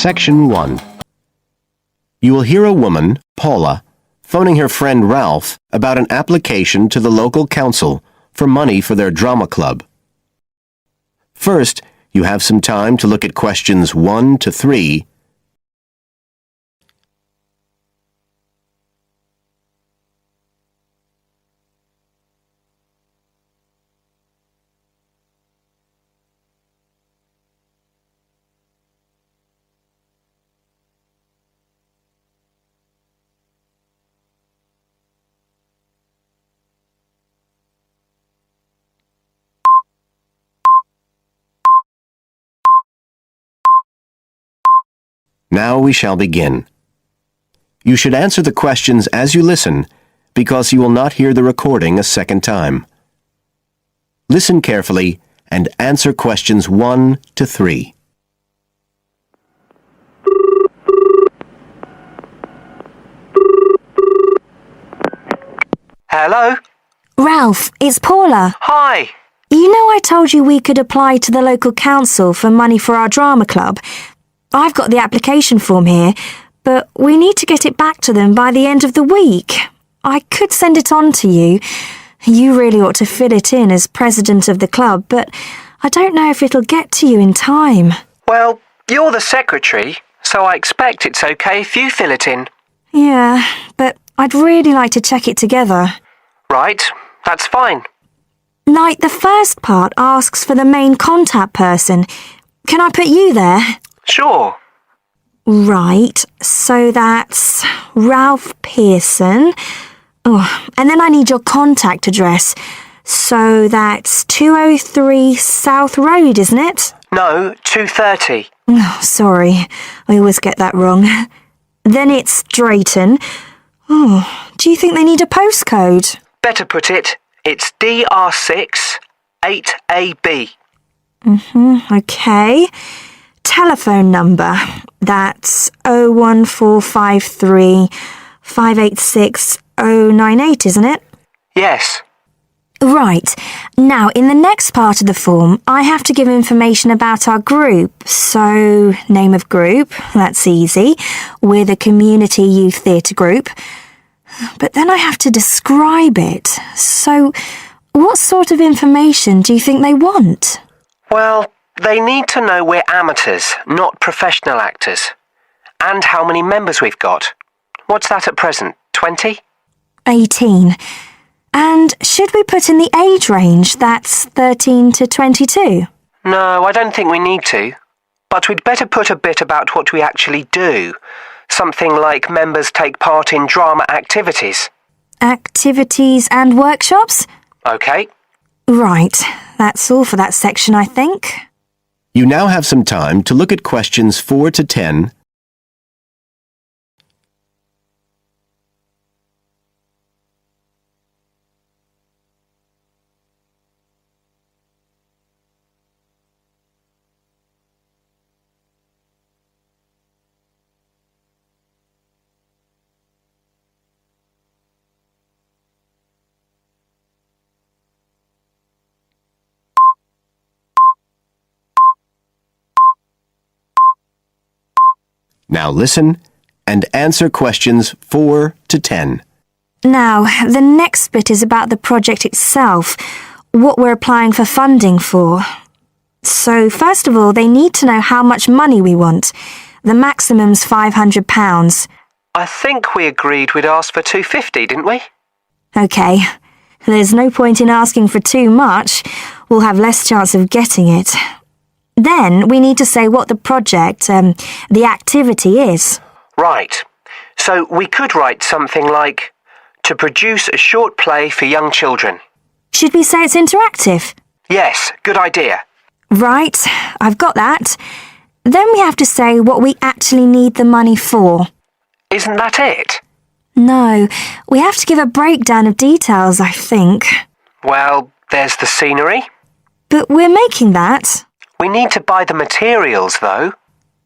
Section 1. You will hear a woman, Paula, phoning her friend Ralph about an application to the local council for money for their drama club. First, you have some time to look at questions 1 to 3. Now we shall begin. You should answer the questions as you listen, because you will not hear the recording a second time. Listen carefully and answer questions 1 to 3. Hello? Ralph, it's Paula. Hi. You know I told you we could apply to the local council for money for our drama club? I've got the application form here, but we need to get it back to them by the end of the week. I could send it on to you. You really ought to fill it in as president of the club, but I don't know if it'll get to you in time. Well, you're the secretary, so I expect it's okay if you fill it in. Yeah, but I'd really like to check it together. Right, that's fine. Like, the first part asks for the main contact person. Can I put you there? Sure. Right, so that's Ralph Pearson. Oh, and then I need your contact address. So that's 203 South Road, isn't it? No, 2:30. Oh, sorry, I always get that wrong. Then it's Drayton. Oh, do you think they need a postcode? Better put it, it's DR6 8AB. Okay. Telephone number. That's 01453 586 098, isn't it? Yes. Right. Now, in the next part of the form, I have to give information about our group. So, name of group, that's easy. We're the Community Youth Theatre Group. But then I have to describe it. So, what sort of information do you think they want? Well, they need to know we're amateurs, not professional actors. And how many members we've got. What's that at present, 20? 18. And should we put in the age range? That's 13 to 22. No, I don't think we need to. But we'd better put a bit about what we actually do. Something like members take part in drama activities. Activities and workshops? Okay. Right. That's all for that section, I think. You now have some time to look at questions 4 to 10. Now listen and answer questions 4 to 10. Now, the next bit is about the project itself, what we're applying for funding for. So, first of all, they need to know how much money we want. The maximum's £500. I think we agreed we'd ask for 250, didn't we? OK. There's no point in asking for too much. We'll have less chance of getting it. Then we need to say what the project, the activity is. Right. So we could write something like, to produce a short play for young children. Should we say it's interactive? Yes, good idea. Right, I've got that. Then we have to say what we actually need the money for. Isn't that it? No, we have to give a breakdown of details, I think. Well, there's the scenery. But we're making that. We need to buy the materials, though.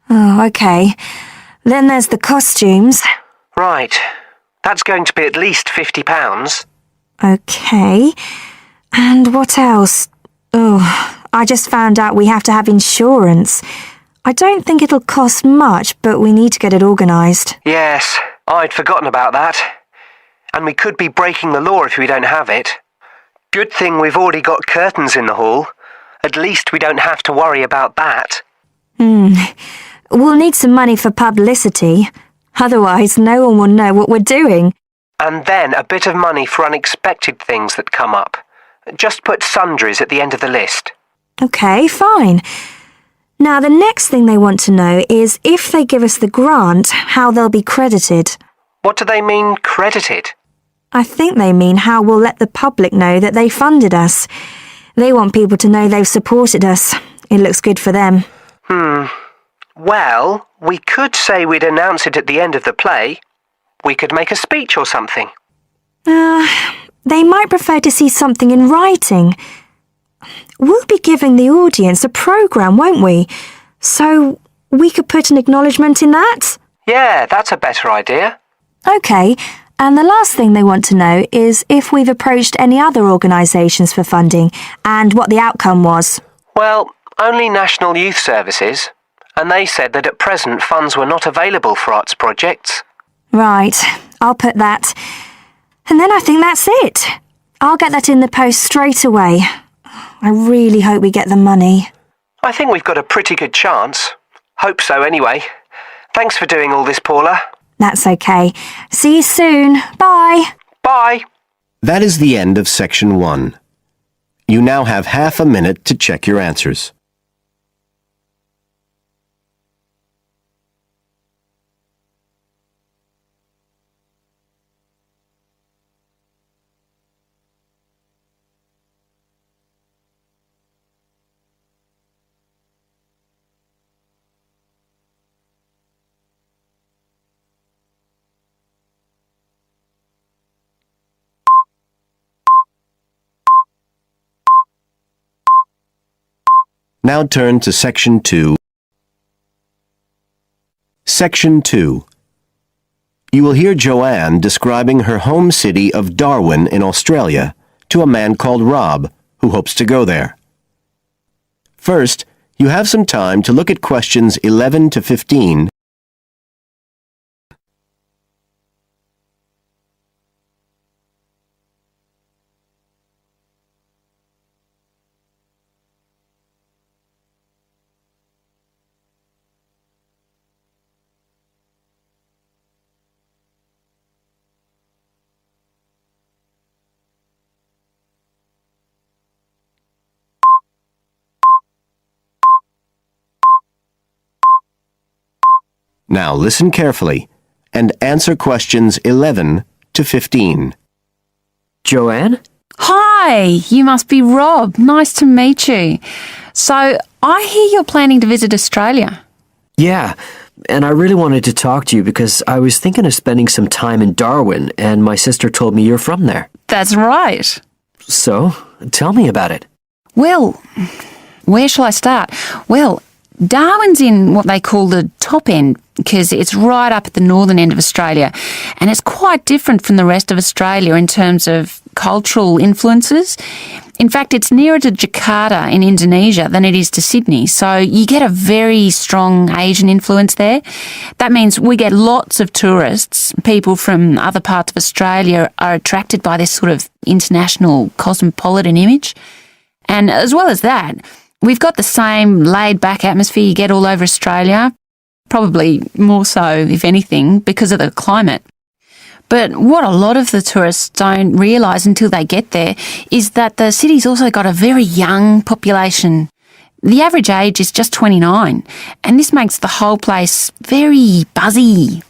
Oh, OK. Then there's the costumes. Right. That's going to be at least £50. OK. And what else? Oh, I just found out we have to have insurance. I don't think it'll cost much, but we need to get it organised. Yes, I'd forgotten about that. And we could be breaking the law if we don't have it. Good thing we've already got curtains in the hall. At least we don't have to worry about that. We'll need some money for publicity. Otherwise, no one will know what we're doing. And then a bit of money for unexpected things that come up. Just put sundries at the end of the list. OK, fine. Now, the next thing they want to know is if they give us the grant, how they'll be credited. What do they mean, credited? I think they mean how we'll let the public know that they funded us. They want people to know they've supported us. It looks good for them. Well, we could say we'd announce it at the end of the play. We could make a speech or something. They might prefer to see something in writing. We'll be giving the audience a programme, won't we? So we could put an acknowledgement in that? Yeah, that's a better idea. OK, and the last thing they want to know is if we've approached any other organisations for funding and what the outcome was. Well, only National Youth Services. And they said that at present funds were not available for arts projects. Right, I'll put that. And then I think that's it. I'll get that in the post straight away. I really hope we get the money. I think we've got a pretty good chance. Hope so anyway. Thanks for doing all this, Paula. That's OK. See you soon. Bye. Bye. That is the end of Section 1. You now have half a minute to check your answers. Now turn to Section 2. Section 2. You will hear Joanne describing her home city of Darwin in Australia to a man called Rob who hopes to go there. First, you have some time to look at questions 11 to 15. Now listen carefully and answer questions 11 to 15. Joanne? Hi, you must be Rob. Nice to meet you. So, I hear you're planning to visit Australia. Yeah, and I really wanted to talk to you because I was thinking of spending some time in Darwin, and my sister told me you're from there. That's right. So, tell me about it. Well, where shall I start? Well, Darwin's in what they call the top end because it's right up at the northern end of Australia, and it's quite different from the rest of Australia in terms of cultural influences. In fact, it's nearer to Jakarta in Indonesia than it is to Sydney, so you get a very strong Asian influence there. That means we get lots of tourists. People from other parts of Australia are attracted by this sort of international cosmopolitan image. And as well as that, we've got the same laid-back atmosphere you get all over Australia, probably more so, if anything, because of the climate. But what a lot of the tourists don't realise until they get there is that the city's also got a very young population. The average age is just 29, and this makes the whole place very buzzy.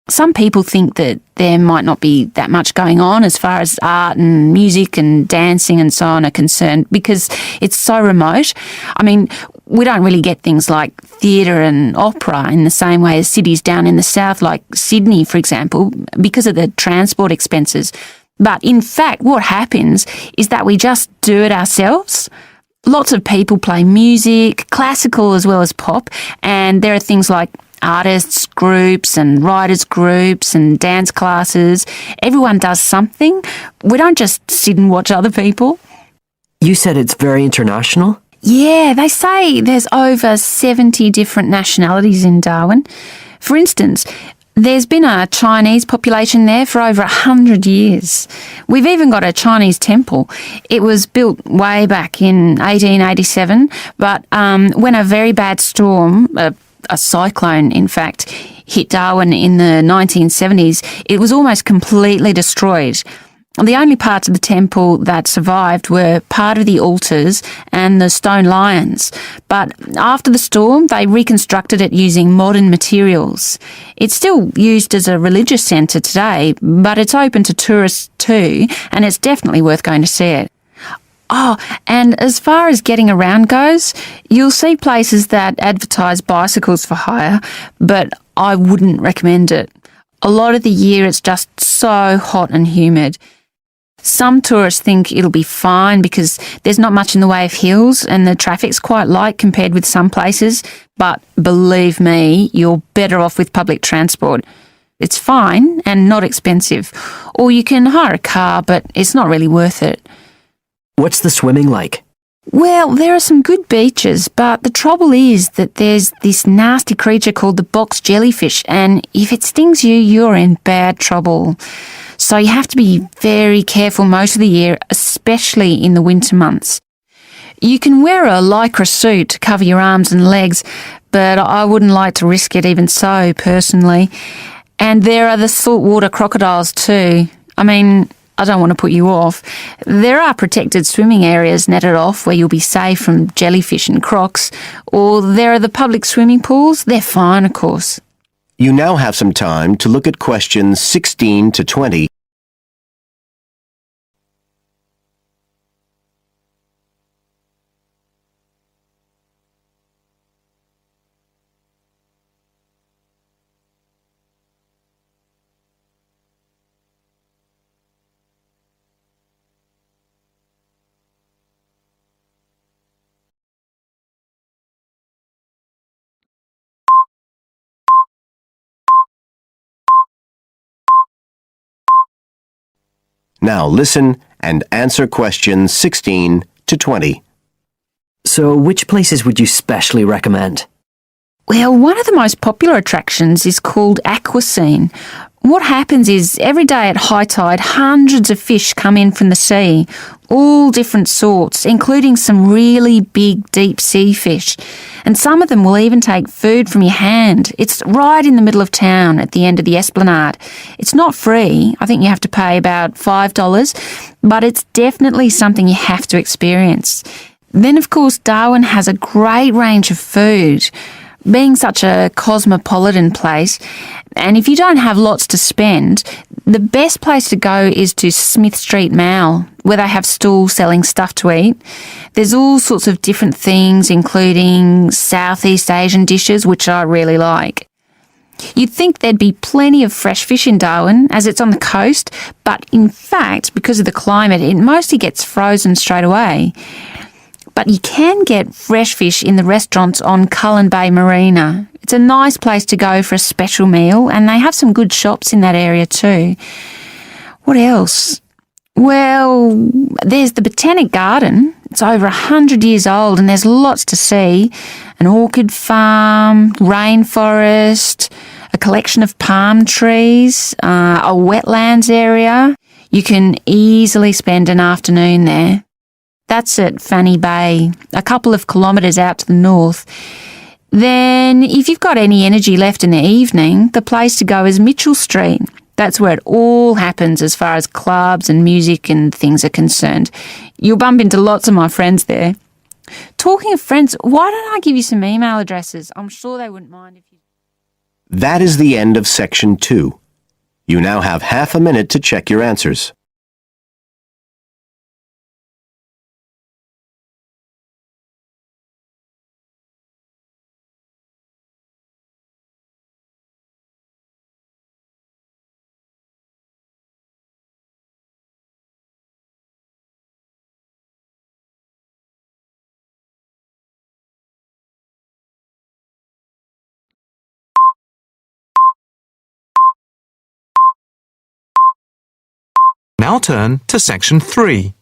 Some people think that there might not be that much going on as far as art and music and dancing and so on are concerned because it's so remote. I mean, we don't really get things like theatre and opera in the same way as cities down in the south like Sydney, for example, because of the transport expenses. But in fact, what happens is that we just do it ourselves. Lots of people play music, classical as well as pop, and there are things like artists groups and writers groups and dance classes. Everyone does something. We don't just sit and watch other people. You said it's very international? Yeah, they say there's over 70 different nationalities in Darwin. For instance, there's been a Chinese population there for over 100 years. We've even got a Chinese temple. It was built way back in 1887, but when a very bad storm, a cyclone in fact, hit Darwin in the 1970s, it was almost completely destroyed. The only parts of the temple that survived were part of the altars and the stone lions. But after the storm, they reconstructed it using modern materials. It's still used as a religious centre today, but it's open to tourists too, and it's definitely worth going to see it. Oh, and as far as getting around goes, you'll see places that advertise bicycles for hire, but I wouldn't recommend it. A lot of the year it's just so hot and humid. Some tourists think it'll be fine because there's not much in the way of hills and the traffic's quite light compared with some places, but believe me, you're better off with public transport. It's fine and not expensive, or you can hire a car, but it's not really worth it. What's the swimming like? Well, there are some good beaches, but the trouble is that there's this nasty creature called the box jellyfish, and if it stings you, you're in bad trouble. So you have to be very careful most of the year, especially in the winter months. You can wear a lycra suit to cover your arms and legs, but I wouldn't like to risk it even so, personally. And there are the saltwater crocodiles too. I mean, I don't want to put you off. There are protected swimming areas netted off where you'll be safe from jellyfish and crocs, or there are the public swimming pools. They're fine, of course. You now have some time to look at questions 16 to 20. Now listen and answer questions 16 to 20. So which places would you specially recommend? Well, one of the most popular attractions is called Aquascene. What happens is every day at high tide, hundreds of fish come in from the sea, all different sorts, including some really big deep sea fish. And some of them will even take food from your hand. It's right in the middle of town at the end of the esplanade. It's not free. I think you have to pay about $5, but it's definitely something you have to experience. Then, of course, Darwin has a great range of food. Being such a cosmopolitan place, and if you don't have lots to spend, the best place to go is to Smith Street Mall, where they have stalls selling stuff to eat. There's all sorts of different things, including Southeast Asian dishes, which I really like. You'd think there'd be plenty of fresh fish in Darwin, as it's on the coast, but in fact, because of the climate, it mostly gets frozen straight away. But you can get fresh fish in the restaurants on Cullen Bay Marina. It's a nice place to go for a special meal, and they have some good shops in that area too. What else? Well, there's the Botanic Garden. It's over 100 years old and there's lots to see. An orchid farm, rainforest, a collection of palm trees, a wetlands area. You can easily spend an afternoon there. That's at Fanny Bay, a couple of kilometres out to the north. Then, if you've got any energy left in the evening, the place to go is Mitchell Street. That's where it all happens as far as clubs and music and things are concerned. You'll bump into lots of my friends there. Talking of friends, why don't I give you some email addresses? I'm sure they wouldn't mind if you... That is the end of section 2. You now have half a minute to check your answers. Now turn to Section 3.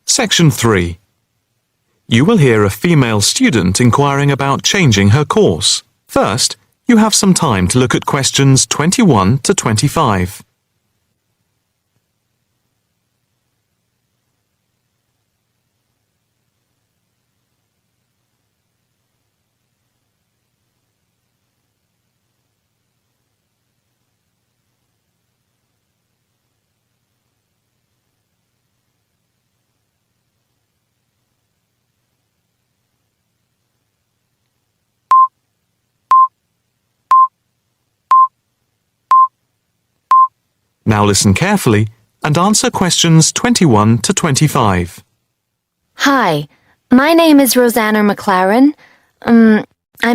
Section 3. You will hear a female student inquiring about changing her course. First, you have some time to look at questions 21 to 25. Now listen carefully and answer questions 21 to 25. Hi, my name is Rosanna McLaren. I'm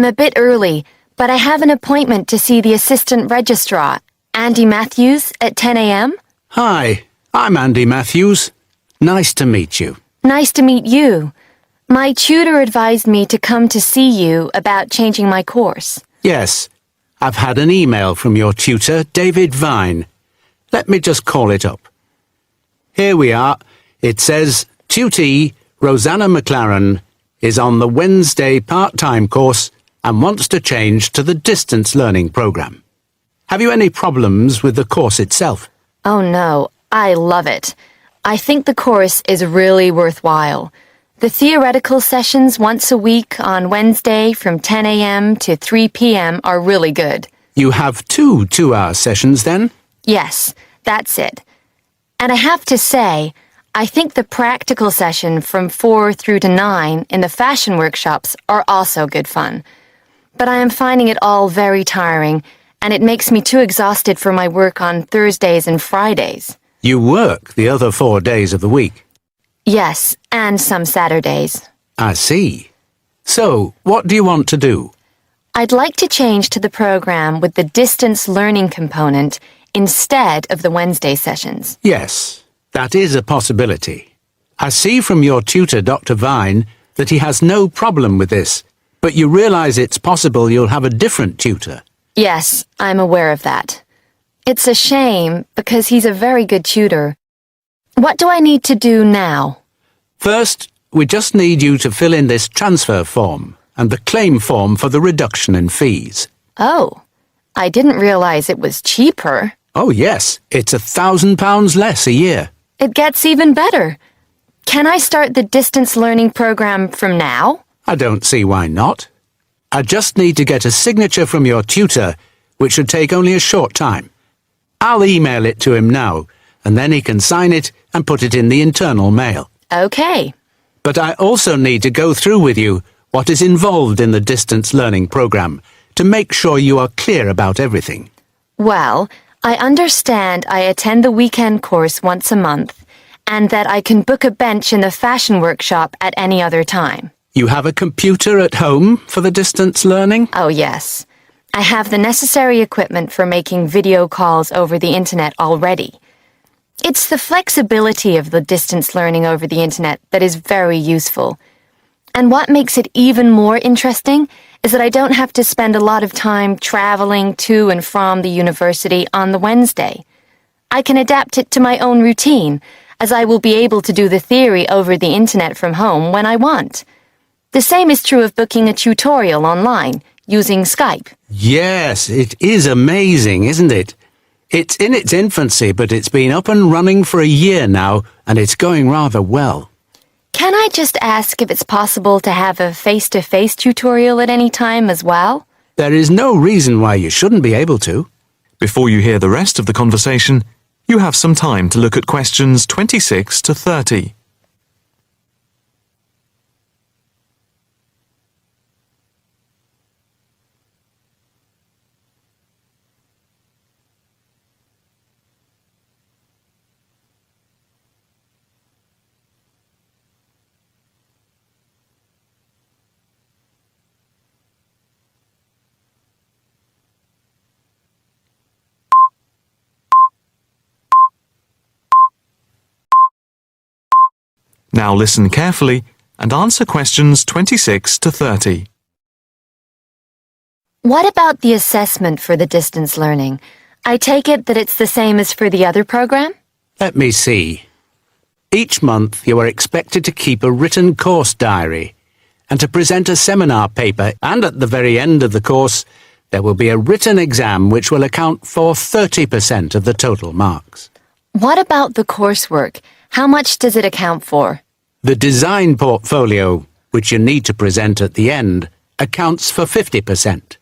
a bit early, but I have an appointment to see the assistant registrar, Andy Matthews, at 10 a.m. Hi, I'm Andy Matthews. Nice to meet you. Nice to meet you. My tutor advised me to come to see you about changing my course. Yes, I've had an email from your tutor, David Vine. Let me just call it up. Here we are. It says, Tutee Rosanna McLaren is on the Wednesday part-time course and wants to change to the distance learning program. Have you any problems with the course itself? Oh no, I love it. I think the course is really worthwhile. The theoretical sessions once a week on Wednesday from 10 a.m. to 3 p.m. are really good. You have 2 2-hour sessions then? Yes, that's it. And I have to say, I think the practical session from 4 through to 9 in the fashion workshops are also good fun. But I am finding it all very tiring, and it makes me too exhausted for my work on Thursdays and Fridays. You work the other 4 days of the week? Yes, and some Saturdays. I see. So, what do you want to do? I'd like to change to the program with the distance learning component instead of the Wednesday sessions. Yes, that is a possibility. I see from your tutor, Dr. Vine, that he has no problem with this, but you realize it's possible you'll have a different tutor. Yes, I'm aware of that. It's a shame because he's a very good tutor. What do I need to do now? First, we just need you to fill in this transfer form and the claim form for the reduction in fees. Oh, I didn't realize it was cheaper. Oh yes, it's £1,000 less a year. It gets even better. Can I start the distance learning program from now? I don't see why not. I just need to get a signature from your tutor, which should take only a short time. I'll email it to him now, and then he can sign it and put it in the internal mail. Okay. But I also need to go through with you what is involved in the distance learning program to make sure you are clear about everything. Well, I understand I attend the weekend course once a month, and that I can book a bench in the fashion workshop at any other time. You have a computer at home for the distance learning? Oh, yes. I have the necessary equipment for making video calls over the internet already. It's the flexibility of the distance learning over the internet that is very useful. And what makes it even more interesting is that I don't have to spend a lot of time traveling to and from the university on the Wednesday. I can adapt it to my own routine, as I will be able to do the theory over the internet from home when I want. The same is true of booking a tutorial online, using Skype. Yes, it is amazing, isn't it? It's in its infancy, but it's been up and running for a year now, and it's going rather well. Can I just ask if it's possible to have a face-to-face tutorial at any time as well? There is no reason why you shouldn't be able to. Before you hear the rest of the conversation, you have some time to look at questions 26 to 30. Now listen carefully and answer questions 26 to 30. What about the assessment for the distance learning? I take it that it's the same as for the other program? Let me see. Each month you are expected to keep a written course diary and to present a seminar paper, and at the very end of the course there will be a written exam which will account for 30% of the total marks. What about the coursework? How much does it account for? The design portfolio, which you need to present at the end, accounts for 50%.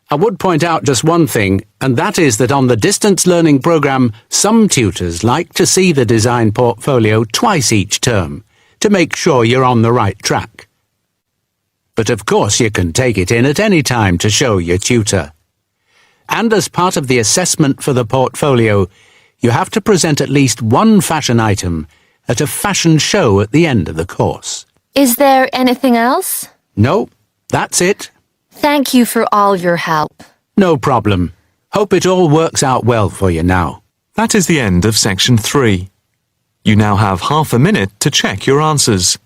I would point out just one thing, and that is that on the distance learning programme, some tutors like to see the design portfolio twice each term to make sure you're on the right track. But of course you can take it in at any time to show your tutor. And as part of the assessment for the portfolio, you have to present at least one fashion item at a fashion show at the end of the course. Is there anything else? No, that's it. Thank you for all your help. No problem. Hope it all works out well for you now. That is the end of section 3. You now have half a minute to check your answers.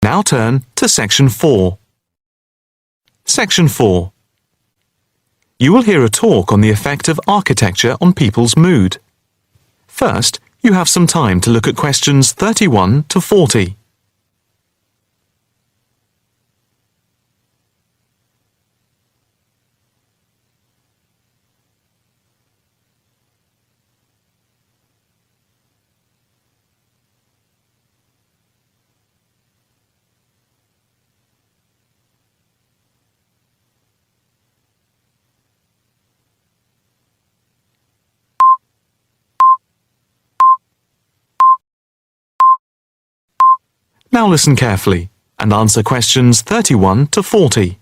Now turn to section 4. Section 4. You will hear a talk on the effect of architecture on people's mood. First, you have some time to look at questions 31 to 40. Now listen carefully and answer questions 31 to 40.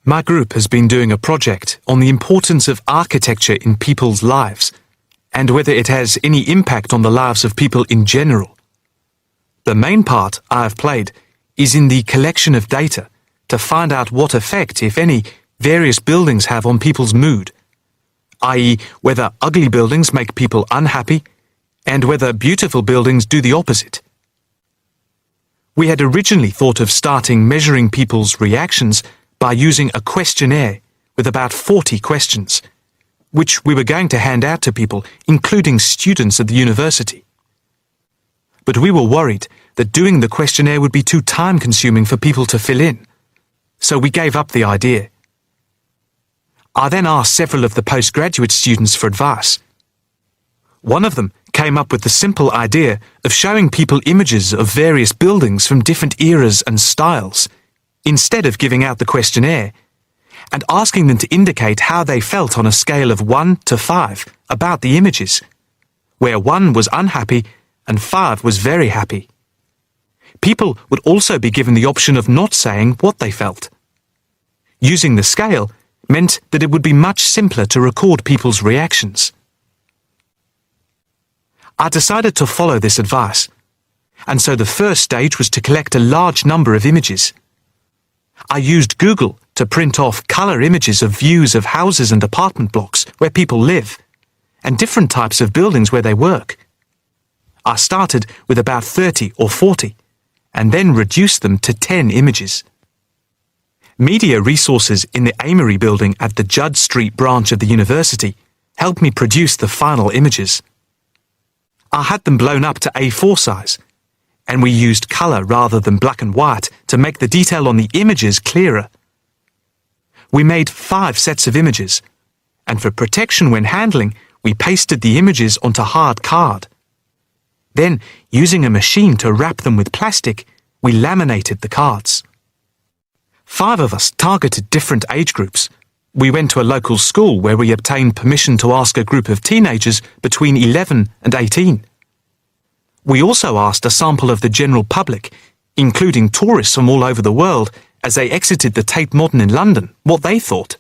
My group has been doing a project on the importance of architecture in people's lives and whether it has any impact on the lives of people in general. The main part I have played is in the collection of data to find out what effect, if any, various buildings have on people's mood, i.e., whether ugly buildings make people unhappy and whether beautiful buildings do the opposite. We had originally thought of starting measuring people's reactions by using a questionnaire with about 40 questions, which we were going to hand out to people, including students at the university. But we were worried that doing the questionnaire would be too time-consuming for people to fill in, so we gave up the idea. I then asked several of the postgraduate students for advice. One of them came up with the simple idea of showing people images of various buildings from different eras and styles, instead of giving out the questionnaire, and asking them to indicate how they felt on a scale of 1 to 5 about the images, where 1 was unhappy and 5 was very happy. People would also be given the option of not saying what they felt. Using the scale meant that it would be much simpler to record people's reactions. I decided to follow this advice, and so the first stage was to collect a large number of images. I used Google to print off colour images of views of houses and apartment blocks where people live, and different types of buildings where they work. I started with about 30 or 40, and then reduced them to 10 images. Media resources in the Amory building at the Judd Street branch of the university helped me produce the final images. I had them blown up to A4 size, and we used colour rather than black and white to make the detail on the images clearer. We made 5 sets of images, and for protection when handling, we pasted the images onto hard card. Then, using a machine to wrap them with plastic, we laminated the cards. 5 of us targeted different age groups. We went to a local school where we obtained permission to ask a group of teenagers between 11 and 18. We also asked a sample of the general public, including tourists from all over the world, as they exited the Tate Modern in London, what they thought.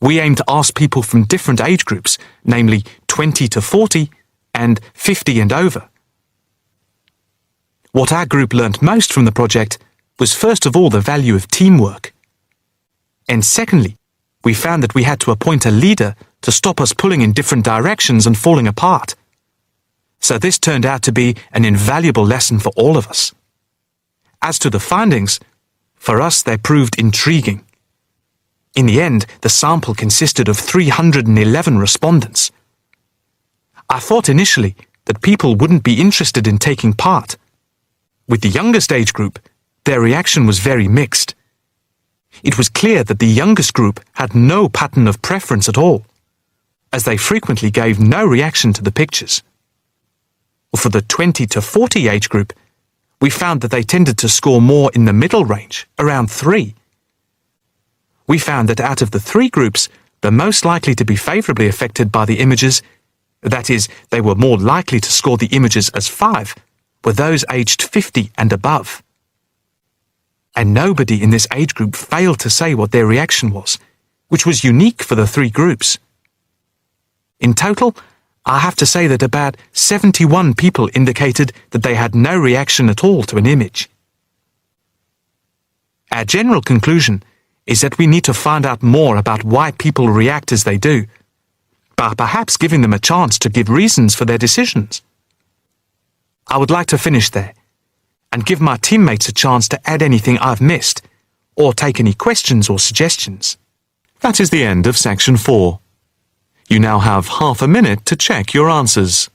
We aimed to ask people from different age groups, namely 20 to 40 and 50 and over. What our group learnt most from the project was first of all the value of teamwork. And secondly, we found that we had to appoint a leader to stop us pulling in different directions and falling apart. So this turned out to be an invaluable lesson for all of us. As to the findings, for us they proved intriguing. In the end, the sample consisted of 311 respondents. I thought initially that people wouldn't be interested in taking part. With the youngest age group, their reaction was very mixed. It was clear that the youngest group had no pattern of preference at all, as they frequently gave no reaction to the pictures. For the 20 to 40 age group, we found that they tended to score more in the middle range, around 3. We found that out of the 3 groups, the most likely to be favourably affected by the images, that is, they were more likely to score the images as 5, were those aged 50 and above. And nobody in this age group failed to say what their reaction was, which was unique for the 3 groups. In total, I have to say that about 71 people indicated that they had no reaction at all to an image. Our general conclusion is that we need to find out more about why people react as they do, by perhaps giving them a chance to give reasons for their decisions. I would like to finish there and give my teammates a chance to add anything I've missed or take any questions or suggestions. That is the end of section 4. You now have half a minute to check your answers.